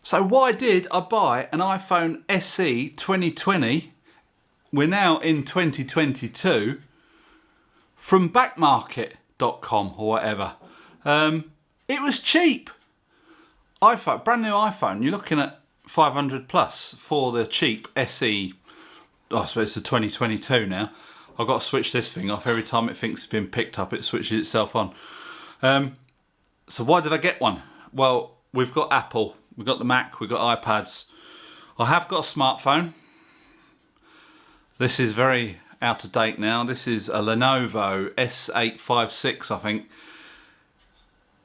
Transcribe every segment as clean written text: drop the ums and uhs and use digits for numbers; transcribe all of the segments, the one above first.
So why did I buy an iPhone SE 2020? We're now in 2022 from backmarket.com or whatever. It was cheap. iPhone, brand new iPhone. You're looking at 500 plus for the cheap SE. I suppose it's a 2022 now. I've got to switch this thing off every time it thinks it's been picked up. It switches itself on. So why did I get one? Well, we've got Apple. We've got the Mac, we've got iPads. I have got a smartphone. This is very out of date now. This is a Lenovo S856, I think.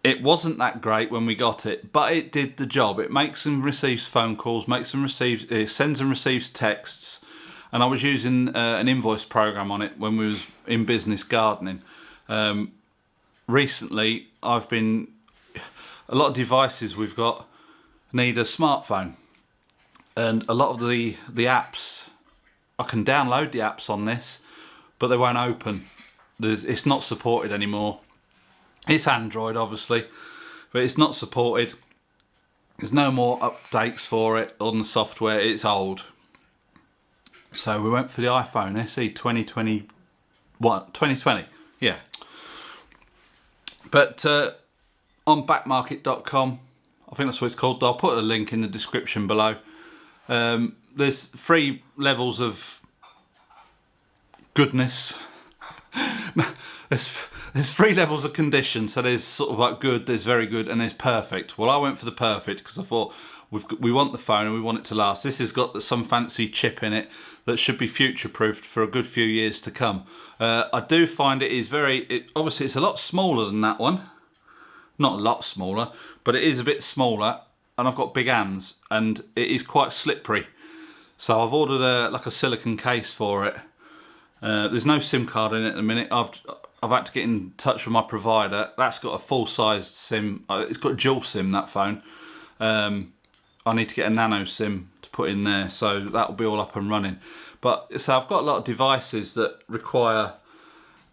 It wasn't that great when we got it, but it did the job. It makes and receives phone calls, sends and receives texts. And I was using an invoice program on it when we was in business gardening. Recently, a lot of devices we've got need a smartphone, and a lot of the apps, I can download the apps on this, but they won't open. It's not supported anymore. It's Android obviously, but it's not supported. There's no more updates for it on the software. It's old. So we went for the iPhone SE 2020, yeah. But on backmarket.com, I think that's what it's called. I'll put a link in the description below. There's 3 levels of goodness. There's 3 levels of condition. So there's sort of like good, there's very good, and there's perfect. Well, I went for the perfect because I thought we want the phone and we want it to last. This has got some fancy chip in it that should be future-proofed for a good few years to come. I do find it is obviously it's a lot smaller than that one. Not a lot smaller, but it is a bit smaller, and I've got big hands, and it is quite slippery. So I've ordered like a silicone case for it. There's no SIM card in it at the minute. I've had to get in touch with my provider. That's got a full-sized SIM. It's got dual SIM, that phone. I need to get a nano SIM to put in there, so that'll be all up and running. But so I've got a lot of devices that require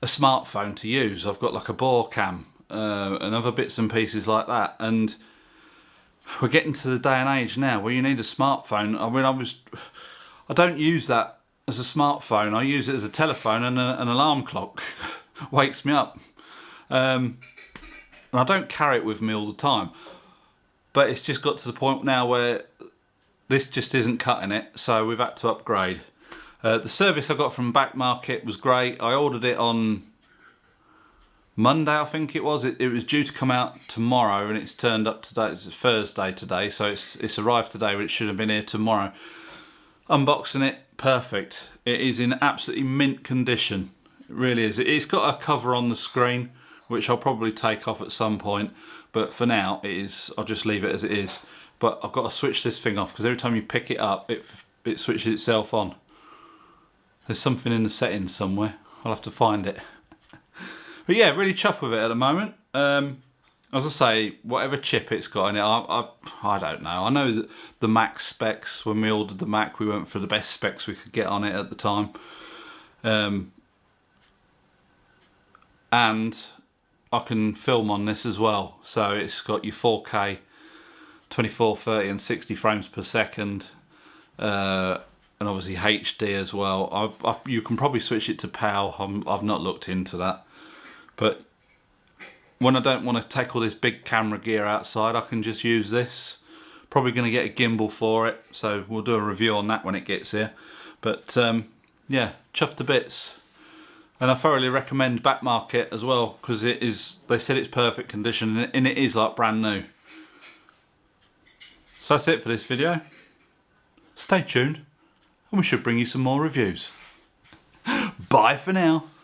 a smartphone to use. I've got like a bore cam. And other bits and pieces like that, and we're getting to the day and age now where you need a smartphone. I mean, I don't use that as a smartphone. I use it as a telephone and an alarm clock wakes me up, and I don't carry it with me all the time. But it's just got to the point now where this just isn't cutting it, so we've had to upgrade. The service I got from Backmarket was great. I ordered it on Monday, I think it was. It was due to come out tomorrow, and it's turned up today. It's Thursday today, so it's arrived today, but it should have been here tomorrow. Unboxing it, perfect. It is in absolutely mint condition. It really is. It's got a cover on the screen, which I'll probably take off at some point, but for now it is. I'll just leave it as it is. But I've got to switch this thing off because every time you pick it up, it switches itself on. There's something in the settings somewhere. I'll have to find it. But yeah, really chuffed with it at the moment. As I say, whatever chip it's got in it, I don't know. I know that the Mac specs, when we ordered the Mac, we went for the best specs we could get on it at the time. And I can film on this as well. So it's got your 4K, 24, 30 and 60 frames per second. And obviously HD as well. You can probably switch it to PAL. I've not looked into that. But when I don't want to take all this big camera gear outside, I can just use this. Probably going to get a gimbal for it, so we'll do a review on that when it gets here. But yeah, chuffed to bits. And I thoroughly recommend Backmarket as well, because they said it's perfect condition, and it is like brand new. So that's it for this video. Stay tuned, and we should bring you some more reviews. Bye for now.